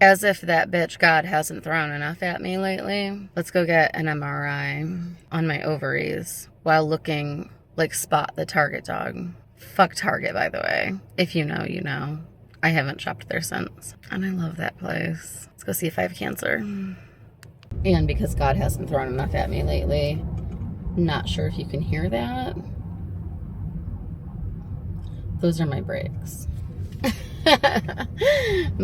As if that bitch God hasn't thrown enough at me lately. Let's go get an MRI on my ovaries while looking like Spot the Target dog. Fuck Target, by the way. If you know, you know. I haven't shopped there since. And I love that place. Let's go see if I have cancer. And because God hasn't thrown enough at me lately, not sure if you can hear that. Those are my brakes.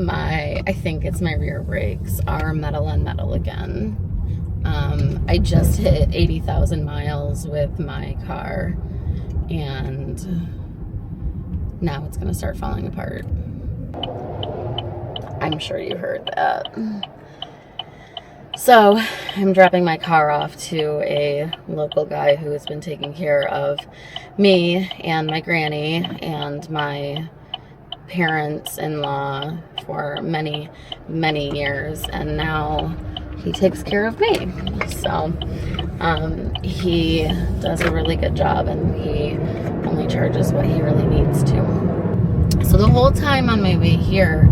I think it's my rear brakes are metal on metal again. I just hit 80,000 miles with my car, and now it's gonna start falling apart. I'm sure you heard that. So I'm dropping my car off to a local guy who has been taking care of me and my granny and my parents-in-law for many, many years, and now he takes care of me. So he does a really good job, and he only charges what he really needs to. So the whole time on my way here,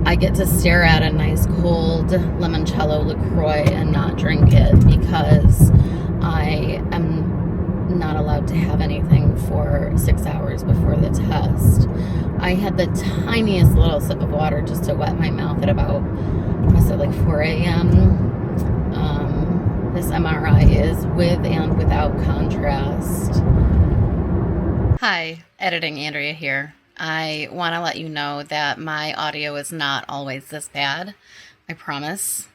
I get to stare at a nice cold limoncello LaCroix and not drink it because I am not allowed to have anything for 6 hours before the test. I had the tiniest little sip of water just to wet my mouth at about, was it like 4 a.m.? This MRI is with and without contrast. Hi, Editing Andrea here. I want to let you know that my audio is not always this bad. I promise.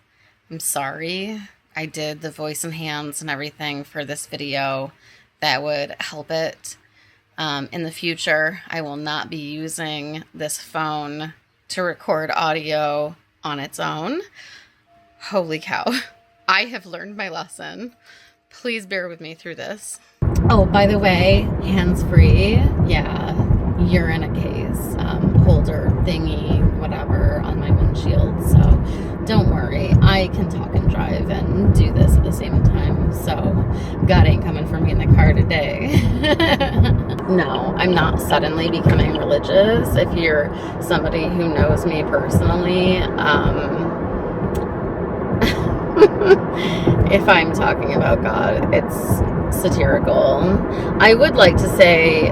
I'm sorry. I did the voice and hands and everything for this video that would help it. In the future, I will not be using this phone to record audio on its own. Holy cow. I have learned my lesson. Please bear with me through this. Oh, by the way, hands-free. Yeah, you're in a case holder thingy, whatever, on my windshield. So don't worry. I can talk and drive and do this at the same time. So God ain't coming for me in the car today. No, I'm not suddenly becoming religious. If you're somebody who knows me personally, if I'm talking about God, it's satirical. I would like to say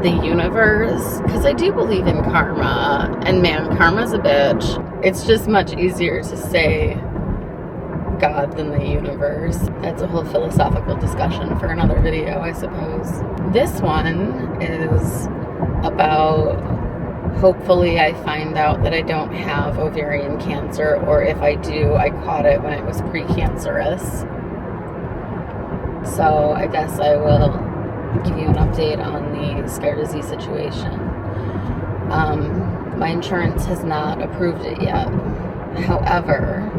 the universe, because I do believe in karma, and man, karma's a bitch. It's just much easier to say God than the universe. That's a whole philosophical discussion for another video, I suppose. This one is about, hopefully I find out that I don't have ovarian cancer, or if I do, I caught it when it was precancerous. So I guess I will give you an update on the Skyrizi situation. My insurance has not approved it yet. However,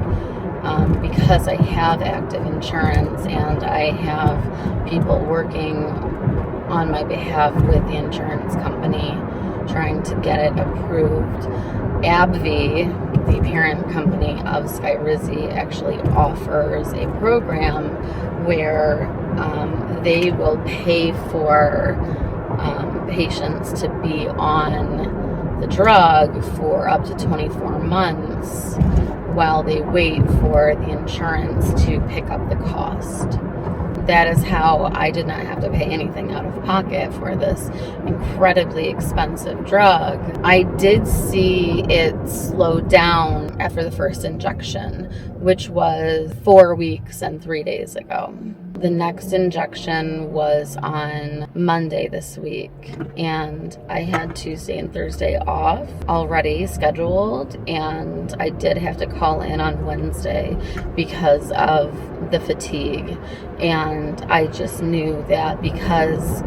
because I have active insurance and I have people working on my behalf with the insurance company trying to get it approved, AbbVie, the parent company of Skyrizi, actually offers a program where they will pay for patients to be on the drug for up to 24 months while they wait for the insurance to pick up the cost. That is how I did not have to pay anything out of pocket for this incredibly expensive drug. I did see it slow down after the first injection, which was 4 weeks and 3 days ago. The next injection was on Monday this week, and I had Tuesday and Thursday off already scheduled, and I did have to call in on Wednesday because of the fatigue. And I just knew that because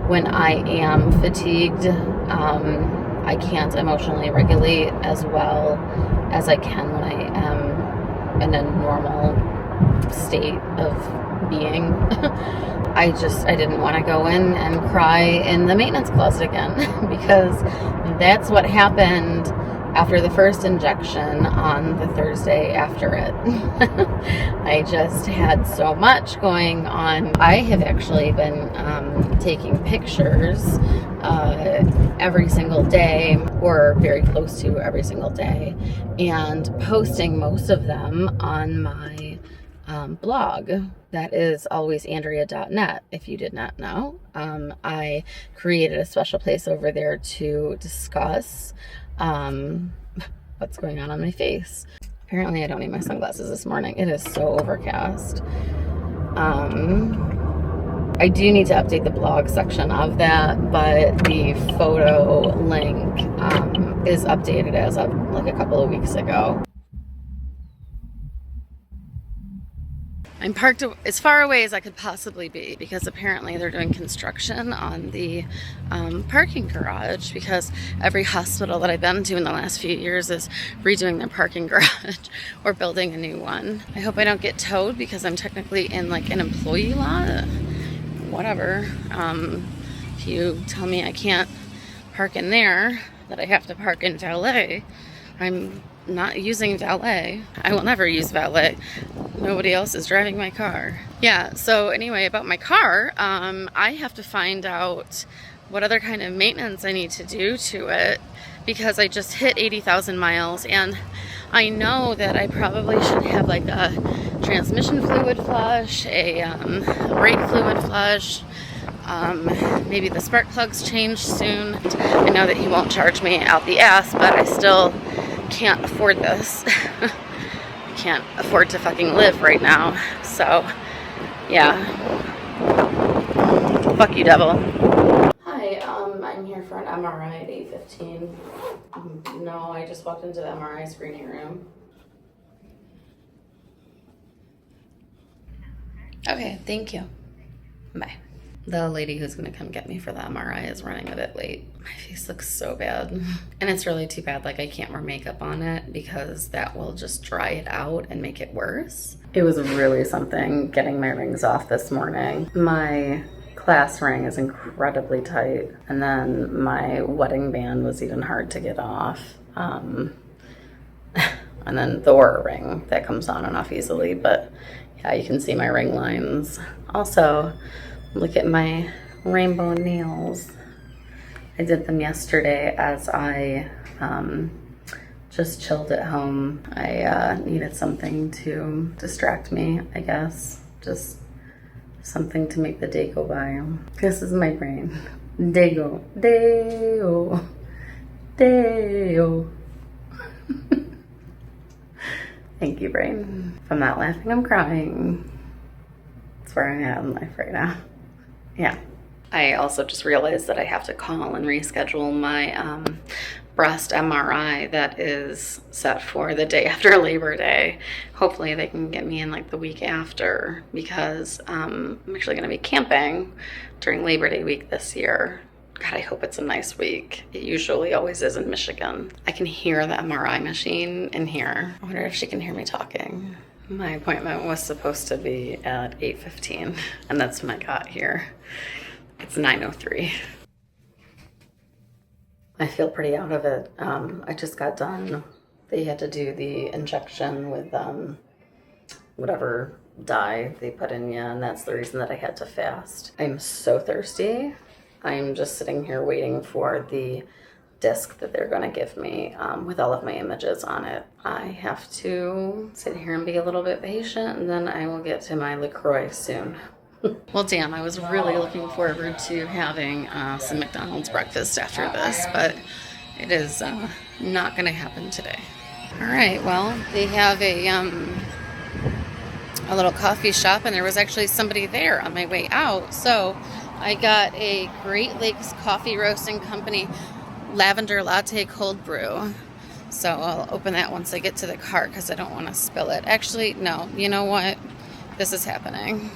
when I am fatigued, I can't emotionally regulate as well as I can when I am in a normal state of being. I didn't want to go in and cry in the maintenance closet again because that's what happened after the first injection on the Thursday after it. I just had so much going on. I have actually been taking pictures every single day, or very close to every single day, and posting most of them on my blog. That is alwaysandrea.net. If you did not know, I created a special place over there to discuss what's going on my face. Apparently I don't need my sunglasses this morning. It is so overcast. I do need to update the blog section of that, but the photo link is updated as of like a couple of weeks ago. I'm parked as far away as I could possibly be, because apparently they're doing construction on the parking garage, because every hospital that I've been to in the last few years is redoing their parking garage or building a new one. I hope I don't get towed, because I'm technically in like an employee lot. Whatever. If you tell me I can't park in there, that I have to park in valet, I'm not using valet. I will never use valet. Nobody else is driving my car. Yeah, so anyway, about my car, I have to find out what other kind of maintenance I need to do to it, because I just hit 80,000 miles, and I know that I probably should have like a transmission fluid flush, a brake fluid flush, maybe the spark plugs changed soon. I know that he won't charge me out the ass, but I still can't afford this. I can't afford to fucking live right now. So, yeah. Fuck you, devil. Hi, I'm here for an MRI at 8:15. No, I just walked into the MRI screening room. Okay, thank you. Bye. The lady who's going to come get me for the MRI is running a bit late. My face looks so bad. And it's really too bad, like I can't wear makeup on it, because that will just dry it out and make it worse. It was really something getting my rings off this morning. My class ring is incredibly tight, and then my wedding band was even hard to get off. And then the Aura ring, that comes on and off easily, but yeah, you can see my ring lines. Also, look at my rainbow nails. I did them yesterday as I just chilled at home. I needed something to distract me, I guess. Just something to make the day go by. This is my brain. Day-o. Day-o. Day-o. Thank you, brain. If I'm not laughing, I'm crying. That's where I'm at in life right now. Yeah. I also just realized that I have to call and reschedule my breast MRI that is set for the day after Labor Day. Hopefully they can get me in like the week after, because I'm actually going to be camping during Labor Day week this year. God, I hope it's a nice week. It usually always is in Michigan. I can hear the MRI machine in here. I wonder if she can hear me talking. My appointment was supposed to be at 8:15, and that's when I got here. It's 9:03. I feel pretty out of it. I just got done. They had to do the injection with whatever dye they put in you, and that's the reason that I had to fast. I'm so thirsty. I'm just sitting here waiting for the disc that they're going to give me with all of my images on it. I have to sit here and be a little bit patient, and then I will get to my LaCroix soon. Well, damn, I was really looking forward to having some McDonald's breakfast after this, but it is not going to happen today. All right, well, they have a little coffee shop, and there was actually somebody there on my way out, so I got a Great Lakes Coffee Roasting Company lavender latte cold brew. So I'll open that once I get to the car, because I don't want to spill it. Actually, no, you know what? This is happening.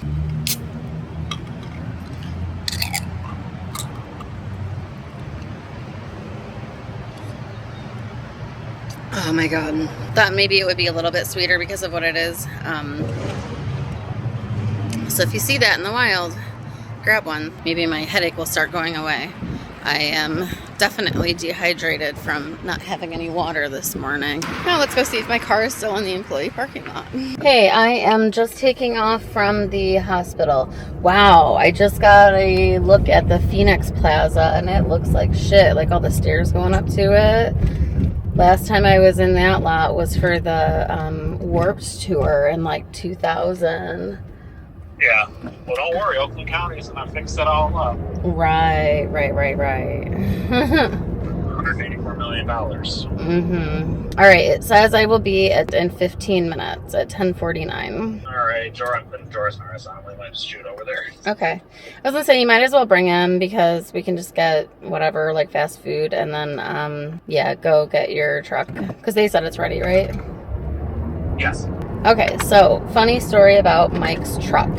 Oh my God. Thought maybe it would be a little bit sweeter because of what it is. So if you see that in the wild, grab one. Maybe my headache will start going away. I am definitely dehydrated from not having any water this morning. Now let's go see if my car is still in the employee parking lot. Hey, I am just taking off from the hospital. Wow, I just got a look at the Phoenix Plaza and it looks like shit, like all the stairs going up to it. Last time I was in that lot was for the Warped Tour in like 2000. Yeah. Well, don't worry. Oakland County's going to fix it all up. Right. $184 million. Mm-hmm. All right. It says I will be in 15 minutes at 10:49. All right. Jorah's not. We might just shoot over there. Okay. I was going to say, you might as well bring him because we can just get whatever, like fast food, and then, yeah, go get your truck. Because they said it's ready, right? Yes. Okay, so funny story about Mike's truck.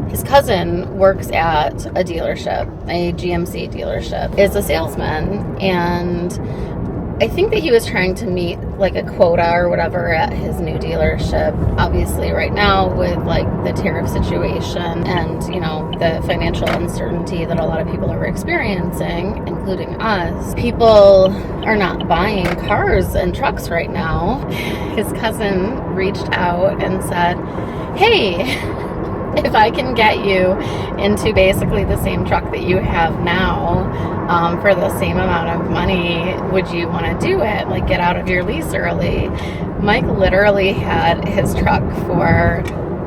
His cousin works at a dealership, a GMC dealership, is a salesman, and I think that he was trying to meet like a quota or whatever at his new dealership. Obviously right now with like the tariff situation and, you know, the financial uncertainty that a lot of people are experiencing, including us, people are not buying cars and trucks right now. His cousin reached out and said, hey, if I can get you into basically the same truck that you have now, for the same amount of money, would you want to do it? Like, get out of your lease early. Mike literally had his truck for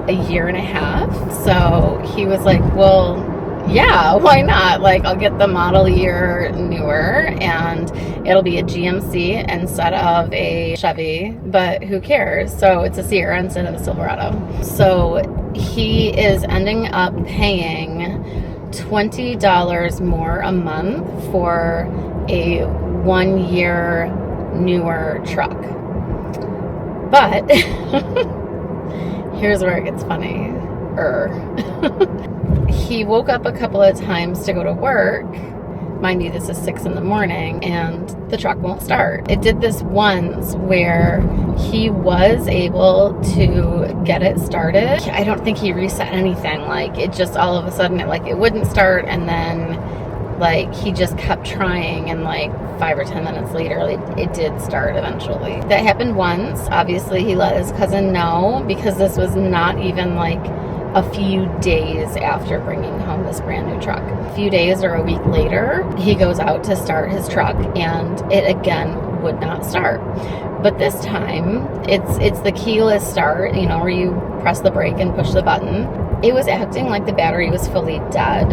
a year and a half. So he was like, well, yeah, why not? Like, I'll get the model year newer and it'll be a GMC instead of a Chevy, but who cares? So it's a Sierra instead of a Silverado. So he is ending up paying $20 more a month for a 1 year newer truck. But here's where it gets funny. He woke up a couple of times to go to work. Mind you, this is 6 in the morning and the truck won't start. It did this once where he was able to get it started. I don't think he reset anything. Like, it just all of a sudden it wouldn't start, and then like he just kept trying, and like 5 or 10 minutes later it did start eventually. That happened once. Obviously he let his cousin know because this was not even like a few days after bringing home this brand new truck. A few days or a week later, he goes out to start his truck and it again would not start. But this time, it's the keyless start, you know, where you press the brake and push the button. It was acting like the battery was fully dead,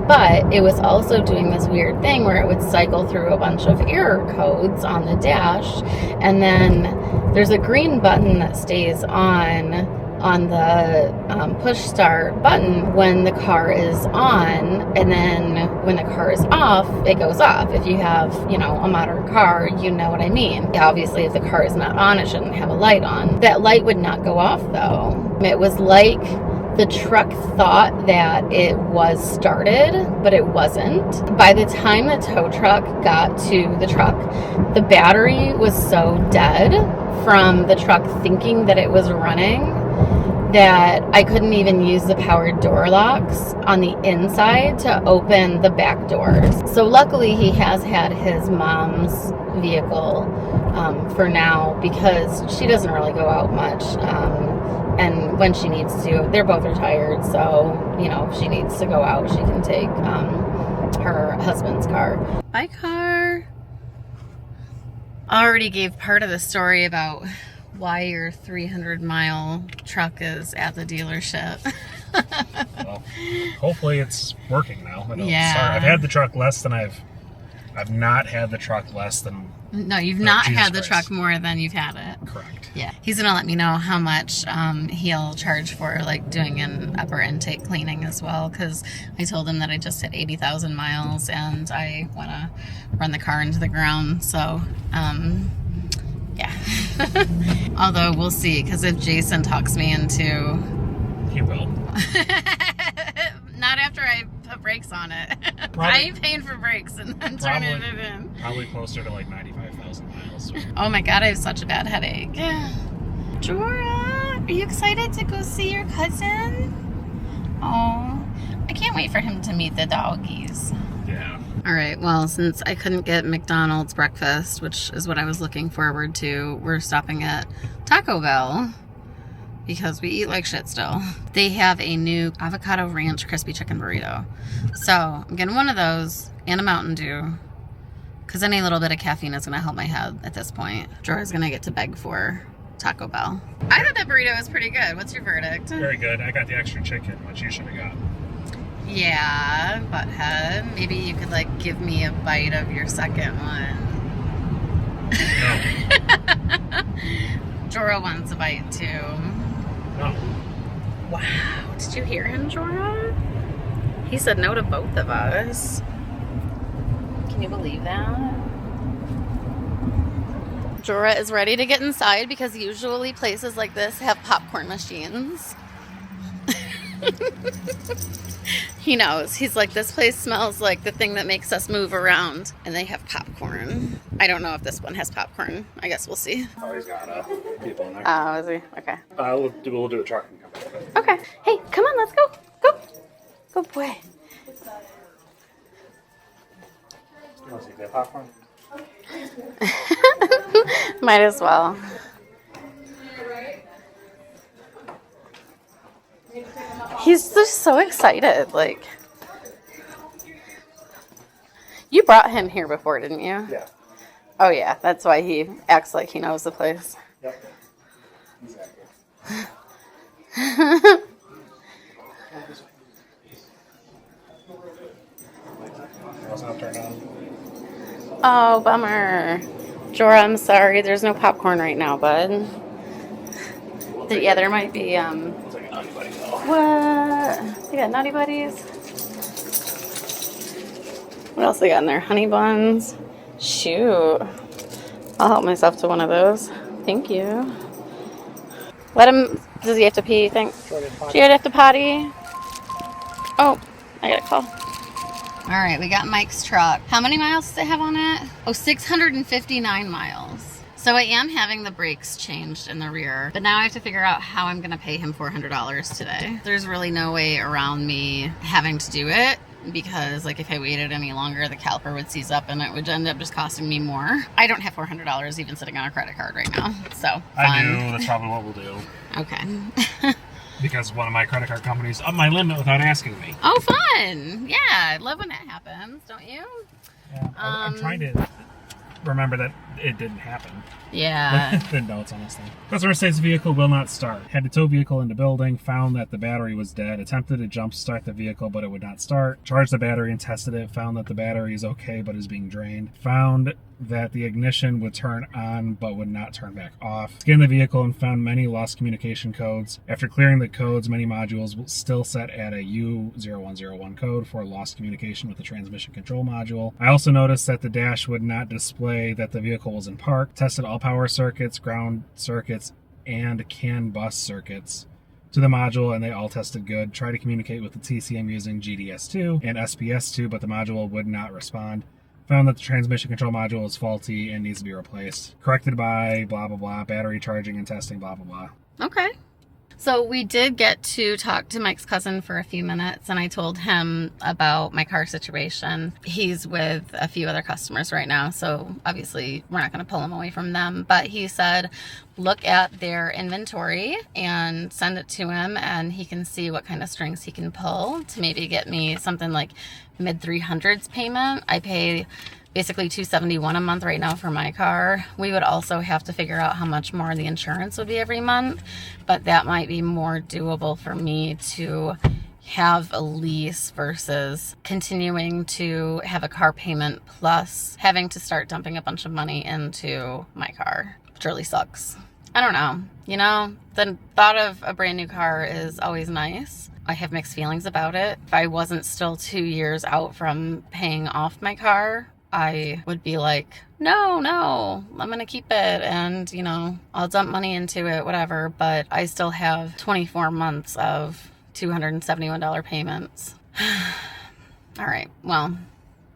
but it was also doing this weird thing where it would cycle through a bunch of error codes on the dash, and then there's a green button that stays on the push start button when the car is on, and then when the car is off, it goes off. If you have, you know, a modern car, you know what I mean. Obviously, if the car is not on, it shouldn't have a light on. That light would not go off though. It was like the truck thought that it was started, but it wasn't. By the time the tow truck got to the truck, the battery was so dead from the truck thinking that it was running that I couldn't even use the power door locks on the inside to open the back doors. So luckily he has had his mom's vehicle for now because she doesn't really go out much. And when she needs to, they're both retired, so, you know, if she needs to go out, she can take her husband's car. Bye, car. Already gave part of the story about why your 300-mile truck is at the dealership. Well, hopefully it's working now. Yeah. Sorry, I've had the truck less than I've not had the truck less than... No, you've not had the truck more than you've had it. Correct. Yeah. He's going to let me know how much he'll charge for, like, doing an upper intake cleaning as well, because I told him that I just hit 80,000 miles and I want to run the car into the ground. So, yeah. Although we'll see, because if Jason talks me into... He will. Not after I put brakes on it. Probably, I ain't paying for brakes and then turning it in. Probably closer to like 95,000 miles. Oh my god, I have such a bad headache. Jorah, are you excited to go see your cousin? Oh, I can't wait for him to meet the doggies. Yeah. All right, well, since I couldn't get McDonald's breakfast, which is what I was looking forward to, we're stopping at Taco Bell because we eat like shit still. They have a new avocado ranch crispy chicken burrito. So I'm getting one of those and a Mountain Dew because any little bit of caffeine is going to help my head at this point. Jorah's going to get to beg for Taco Bell. I thought that burrito was pretty good. What's your verdict? Very good. I got the extra chicken, which you should have got. Yeah, butthead. Maybe you could like give me a bite of your second one. No. Jorah wants a bite too. No. Wow, did you hear him, Jorah? He said no to both of us. Can you believe that? Jorah is ready to get inside because usually places like this have popcorn machines. He knows. He's like, this place smells like the thing that makes us move around. And they have popcorn. I don't know if this one has popcorn. I guess we'll see. Oh, he's got people in there. Oh, is he? Okay. We'll do a truck and come back. Okay. Hey, come on, let's go. Go. Good boy. You want to see that popcorn? Might as well. He's just so excited. Like, you brought him here before, didn't you? Yeah. Oh yeah, that's why he acts like he knows the place. Yep. Exactly. Wasn't turned on. Oh, bummer. Jorah, I'm sorry. There's no popcorn right now, bud. Yeah, there might be, It's like a Naughty Buddy though. What? They got Naughty Buddies. What else they got in there? Honey buns. Shoot. I'll help myself to one of those. Thank you. Let him... Does he have to pee, you think? Jared have to potty? Oh, I got a call. All right, we got Mike's truck. How many miles does it have on it? Oh, 659 miles. So I am having the brakes changed in the rear, but now I have to figure out how I'm gonna pay him $400 today. There's really no way around me having to do it because like if I waited any longer, the caliper would seize up and it would end up just costing me more. I don't have $400 even sitting on a credit card right now, so fun. I do. That's probably what we'll do. Okay. Because one of my credit card companies upped my limit without asking me. Oh, fun. Yeah, I love when that happens, don't you? Yeah, I'm trying to remember that it didn't happen. Yeah. The notes on this thing. Customer says vehicle will not start. Had to tow vehicle into building, found that the battery was dead, attempted to jump start the vehicle, but it would not start. Charged the battery and tested it, found that the battery is okay, but is being drained. Found that the ignition would turn on, but would not turn back off. Scanned the vehicle and found many lost communication codes. After clearing the codes, many modules will still set at a U0101 code for lost communication with the transmission control module. I also noticed that the dash would not display that the vehicle was in park. Tested all power circuits, ground circuits, and CAN bus circuits to the module, and they all tested good. Tried to communicate with the TCM using GDS2 and SPS2, but the module would not respond. Found that the transmission control module is faulty and needs to be replaced. Corrected by blah, blah, blah, battery charging and testing, blah, blah, blah. Okay. So we did get to talk to Mike's cousin for a few minutes, and I told him about my car situation. He's with a few other customers right now, so obviously we're not going to pull him away from them. But he said, look at their inventory and send it to him, and he can see what kind of strings he can pull to maybe get me something like mid-300s payment. I pay basically $271 a month right now for my car. We would also have to figure out how much more the insurance would be every month, but that might be more doable for me to have a lease versus continuing to have a car payment plus having to start dumping a bunch of money into my car, which really sucks. I don't know, you know, the thought of a brand new car is always nice. I have mixed feelings about it. If I wasn't still 2 years out from paying off my car, I would be like, no, I'm going to keep it and, you know, I'll dump money into it, whatever. But I still have 24 months of $271 payments. All right, well,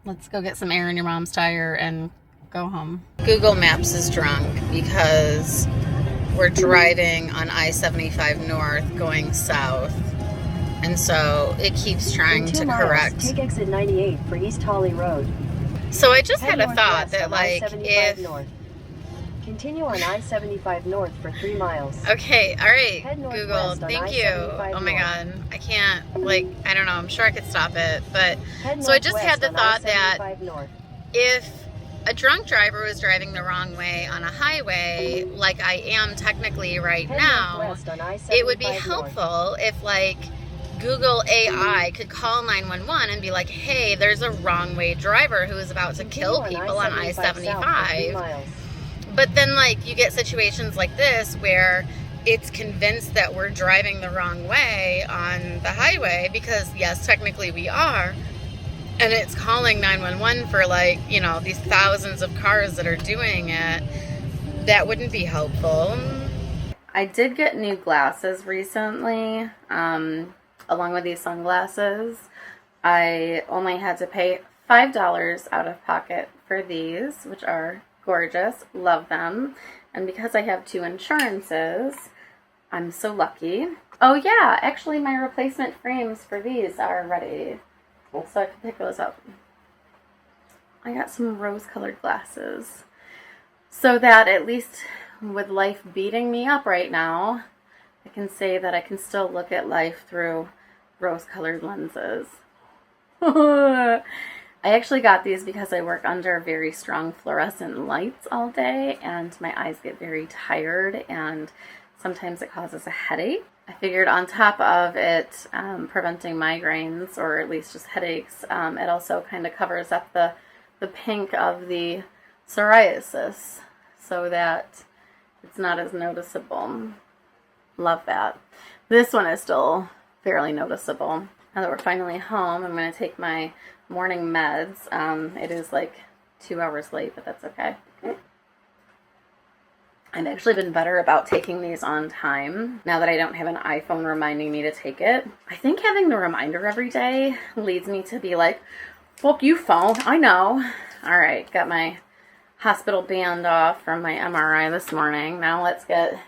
let's go get some air in your mom's tire and go home. Google Maps is drunk because we're driving on I-75 North going south. And so it keeps trying In 2 to miles, correct. take exit 98 for East Holly Road. So I just Head had a thought northwest that, on like, I-75 if... north. Continue on I-75 north for 3 miles. Okay, all right, Head Google, northwest on thank you. I-75 Oh my north. God, I can't, like, I don't know, I'm sure I could stop it, but... Head So I just had northwest the on thought that I-75 north. if a drunk driver was driving the wrong way on a highway, like I am technically right Head now, northwest on I-75 it would be north. helpful if, like, Google AI could call 911 and be like, hey, there's a wrong way driver who is about to kill people on I-75. But then, like, you get situations like this where it's convinced that we're driving the wrong way on the highway because, yes, technically we are. And it's calling 911 for, like, you know, these thousands of cars that are doing it. That wouldn't be helpful. I did get new glasses recently, along with these sunglasses. I only had to pay $5 out of pocket for these, which are gorgeous. Love them. And because I have 2 insurances, I'm so lucky. Oh yeah, actually my replacement frames for these are ready. So I can pick those up. I got some rose-colored glasses. So that at least with life beating me up right now, I can say that I can still look at life through rose-colored lenses. I actually got these because I work under very strong fluorescent lights all day and my eyes get very tired and sometimes it causes a headache. I figured on top of it preventing migraines or at least just headaches, it also kind of covers up the pink of the psoriasis so that it's not as noticeable. Love that. This one is still fairly noticeable. Now that we're finally home, I'm going to take my morning meds. It is like 2 hours late, but that's okay. I've actually been better about taking these on time now that I don't have an iPhone reminding me to take it. I think having the reminder every day leads me to be like, fuck you, phone. I know. All right, got my hospital band off from my MRI this morning. Now let's get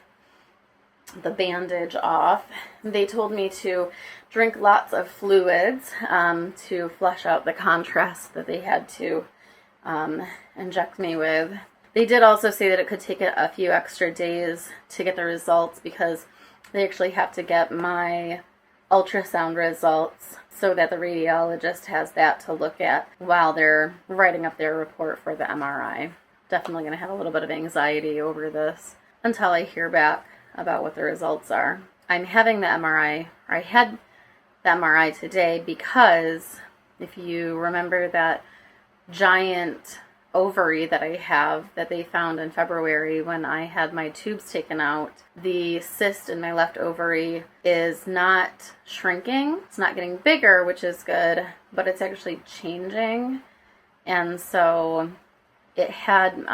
the bandage off. They told me to drink lots of fluids to flush out the contrast that they had to inject me with. They did also say that it could take a few extra days to get the results because they actually have to get my ultrasound results so that the radiologist has that to look at while they're writing up their report for the MRI. Definitely going to have a little bit of anxiety over this until I hear back about what the results are. I'm having the MRI, or I had the MRI today because if you remember that giant ovary that I have that they found in February when I had my tubes taken out, the cyst in my left ovary is not shrinking. It's not getting bigger, which is good, but it's actually changing. And so it had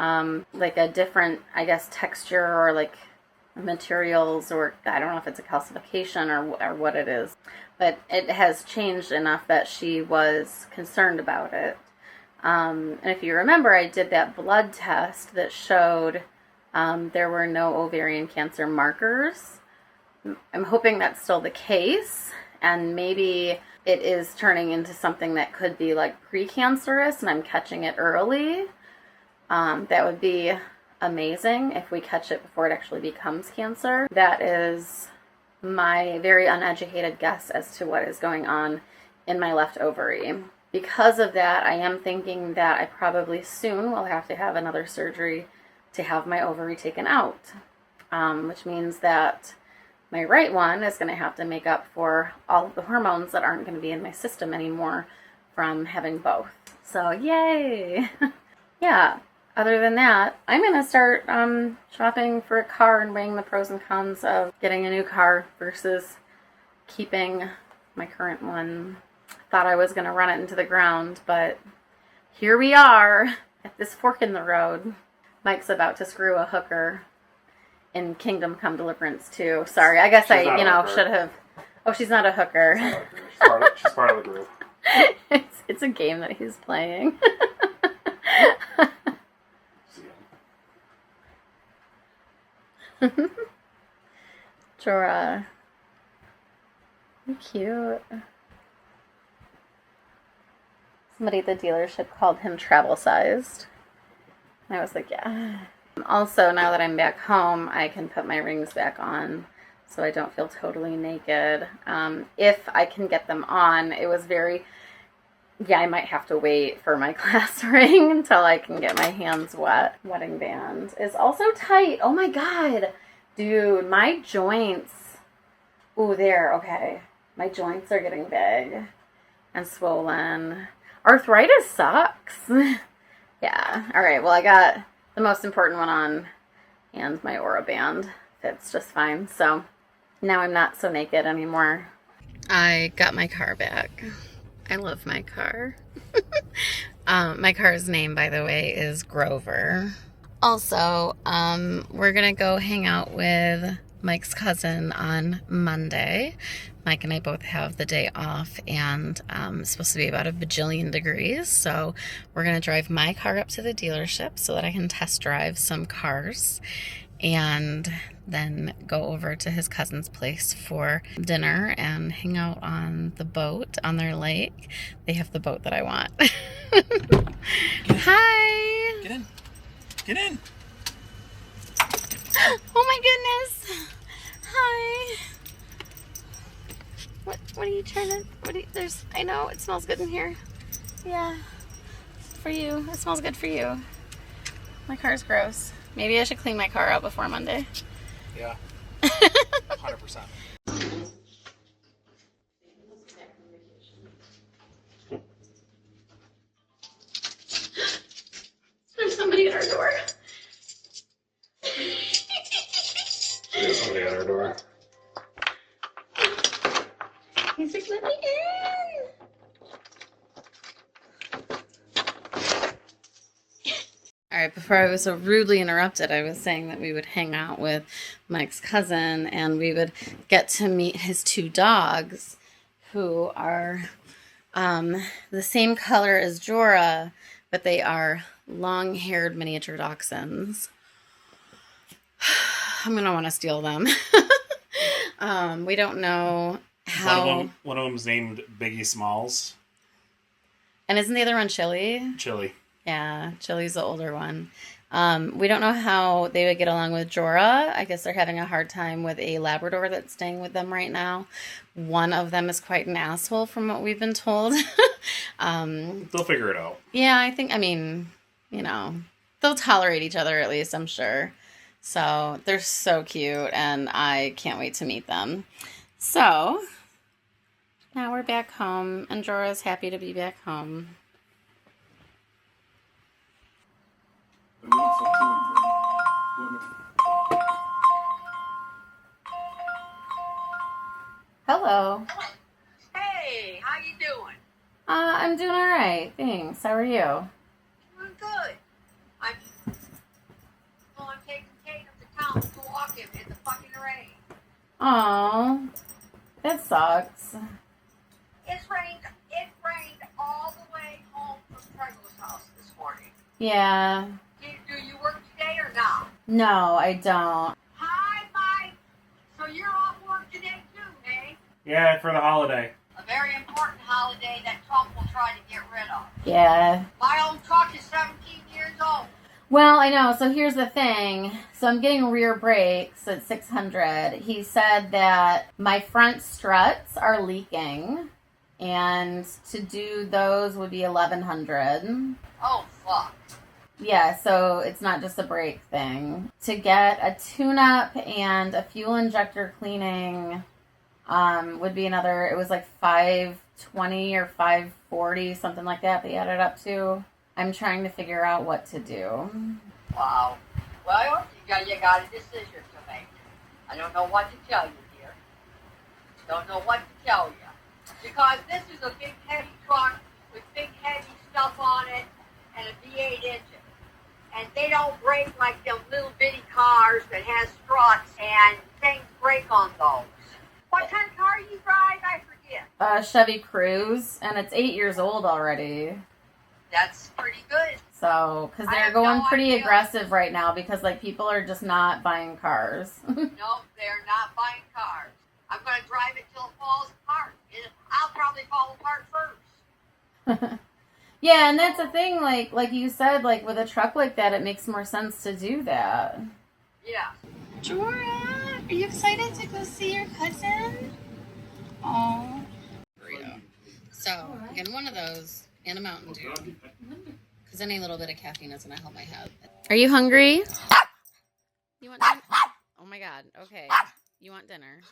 like a different, I guess, texture or like materials, or I don't know if it's a calcification or what it is, but it has changed enough that she was concerned about it. And if you remember, I did that blood test that showed there were no ovarian cancer markers. I'm hoping that's still the case, and maybe it is turning into something that could be like precancerous and I'm catching it early. That would be amazing if we catch it before it actually becomes cancer. That is my very uneducated guess as to what is going on in my left ovary. Because of that, I am thinking that I probably soon will have to have another surgery to have my ovary taken out, which means that my right one is going to have to make up for all of the hormones that aren't going to be in my system anymore from having both. So, yay! Yeah, other than that, I'm going to start shopping for a car and weighing the pros and cons of getting a new car versus keeping my current one. Thought I was going to run it into the ground, but here we are at this fork in the road. Mike's about to screw a hooker in Kingdom Come Deliverance 2. Sorry, I guess should have. Oh, she's not a hooker. She's part of the group. It's a game that he's playing. Jorah. Cute. Somebody at the dealership called him travel sized. And I was like, yeah. Also, now that I'm back home, I can put my rings back on so I don't feel totally naked. If I can get them on, it was very, yeah, I might have to wait for my class ring until I can get my hands wet. Wedding band is also tight. Oh my God. Dude, my joints. Ooh, there, okay. My joints are getting big and swollen. Arthritis sucks. Yeah. All right. Well, I got the most important one on, and my Aura band fits just fine. So now I'm not so naked anymore. I got my car back. I love my car. My car's name, by the way, is Grover. Also, we're gonna go hang out with Mike's cousin on Monday. Mike and I both have the day off, and it's supposed to be about a bajillion degrees, so we're going to drive my car up to the dealership so that I can test drive some cars, and then go over to his cousin's place for dinner and hang out on the boat on their lake. They have the boat that I want. Hi! Get in. Get in. Oh my goodness! Hi! What are you trying to, I know, it smells good in here. Yeah. For you. It smells good for you. My car's gross. Maybe I should clean my car out before Monday. Yeah. 100%. There's somebody at our door. There's somebody at our door. He's like, let me in. All right, before I was so rudely interrupted, I was saying that we would hang out with Mike's cousin and we would get to meet his two dogs, who are the same color as Jorah, but they are long-haired miniature dachshunds. I'm going to want to steal them. We don't know how. One of them's named Biggie Smalls. And isn't the other one Chili? Chili. Yeah, Chili's the older one. We don't know how they would get along with Jorah. I guess they're having a hard time with a Labrador that's staying with them right now. One of them is quite an asshole from what we've been told. They'll figure it out. Yeah, I mean, you know, they'll tolerate each other at least, I'm sure. So they're so cute and I can't wait to meet them. So now we're back home and Jorah's happy to be back home. Hello. Hey, how you doing? I'm doing all right, thanks. How are you? Doing good. I'm taking Kate up to town to walk him in the fucking rain. Aw, that sucks. It rained all the way home from Trevor's house this morning. Yeah. Do you work today or not? No, I don't. Hi, Mike. So you're off work today too, eh? Yeah, for the holiday. A very important holiday that Trump will try to get rid of. Yeah. My own truck is 17 years old. Well, I know. So here's the thing. So I'm getting rear brakes at 600. He said that my front struts are leaking, and to do those would be 1100. Oh, fuck. Yeah, so it's not just a brake thing. To get a tune-up and a fuel injector cleaning would be another, it was like $520 or $540, something like that they added up to. I'm trying to figure out what to do. Wow. Well, you got a decision to make. I don't know what to tell you, dear. Don't know what to tell you. Because this is a big, heavy truck with big, heavy stuff on it and a V8 engine. And they don't brake like them little bitty cars that has struts, and things brake on those. What kind of car you drive? I forget. Chevy Cruze, and it's 8 years old already. That's pretty good. So, because I they're have going no pretty idea. aggressive right now because, like, people are just not buying cars. No, they're not buying cars. I'm going to drive it till it falls apart. I'll probably fall apart first. Yeah, and that's the thing, like you said, like with a truck like that, it makes more sense to do that. Yeah. Jorah, are you excited to go see your cousin? Oh. Burrito. So, I'm getting one of those and a Mountain Dew. Because any little bit of caffeine is going to help my head. Are you hungry? You want dinner? Oh my God. Okay. You want dinner?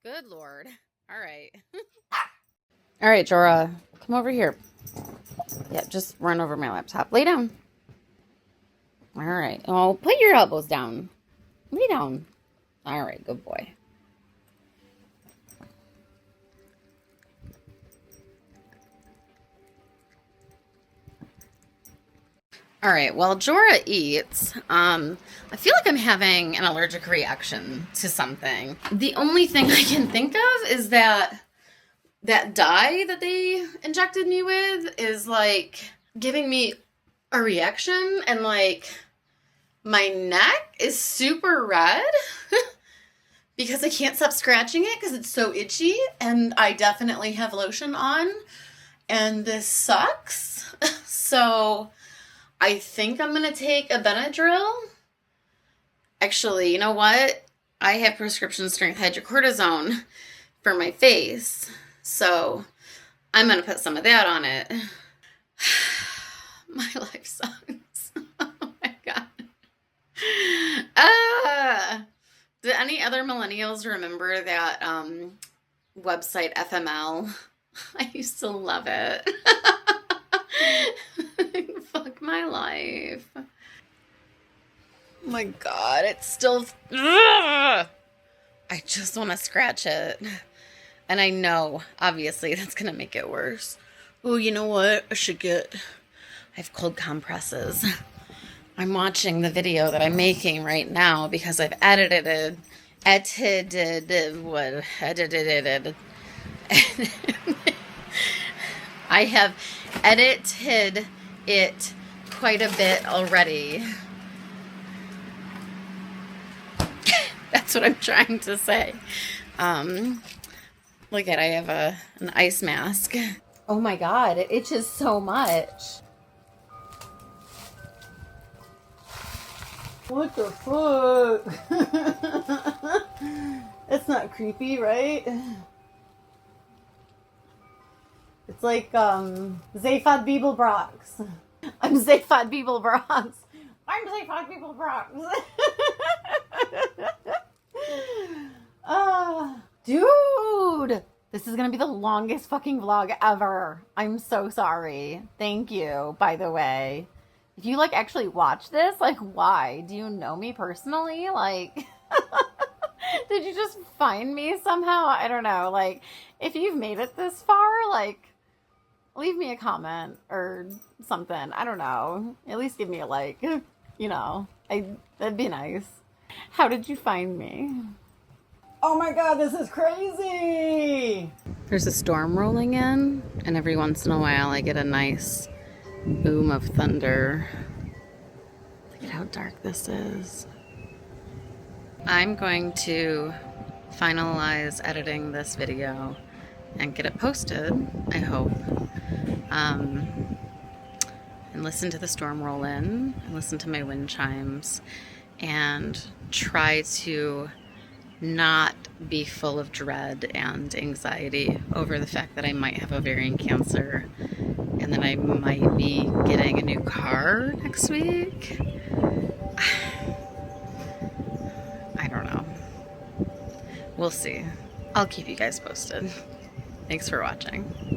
Good Lord. All right. All right, Jorah. Come over here. Yeah, just run over my laptop. Lay down. All right. Oh, put your elbows down. Lay down. All right, good boy. All right, while Jorah eats, I feel like I'm having an allergic reaction to something. The only thing I can think of is that dye that they injected me with is like giving me a reaction, and like my neck is super red because I can't stop scratching it because it's so itchy, and I definitely have lotion on, and this sucks. So I think I'm going to take a Benadryl. Actually, you know what? I have prescription strength hydrocortisone for my face. So I'm going to put some of that on it. My life sucks. Oh my God. Do any other millennials remember that website FML? I used to love it. Fuck my life. Oh my God, it's still... I just want to scratch it. And I know, obviously, that's going to make it worse. Oh, you know what? I have cold compresses. I'm watching the video that I'm making right now because I've edited I have edited it quite a bit already. That's what I'm trying to say. Look at, I have an ice mask. Oh my God, it itches so much. What the fuck? That's not creepy, right? It's like, Zaphod Beeblebrox. I'm Zaphod Beeblebrox. I'm Zaphod Beeblebrox. Dude! This is gonna be the longest fucking vlog ever. I'm so sorry. Thank you, by the way. If you, like, actually watch this, like, why? Do you know me personally? Like, did you just find me somehow? I don't know. Like, if you've made it this far, like, leave me a comment or something. I don't know. At least give me a like. You know, that'd be nice. How did you find me? Oh my God, this is crazy! There's a storm rolling in, and every once in a while I get a nice boom of thunder. Look at how dark this is. I'm going to finalize editing this video and get it posted, I hope. And listen to the storm roll in, and listen to my wind chimes, and try to not be full of dread and anxiety over the fact that I might have ovarian cancer and that I might be getting a new car next week. I don't know. We'll see. I'll keep you guys posted. Thanks for watching.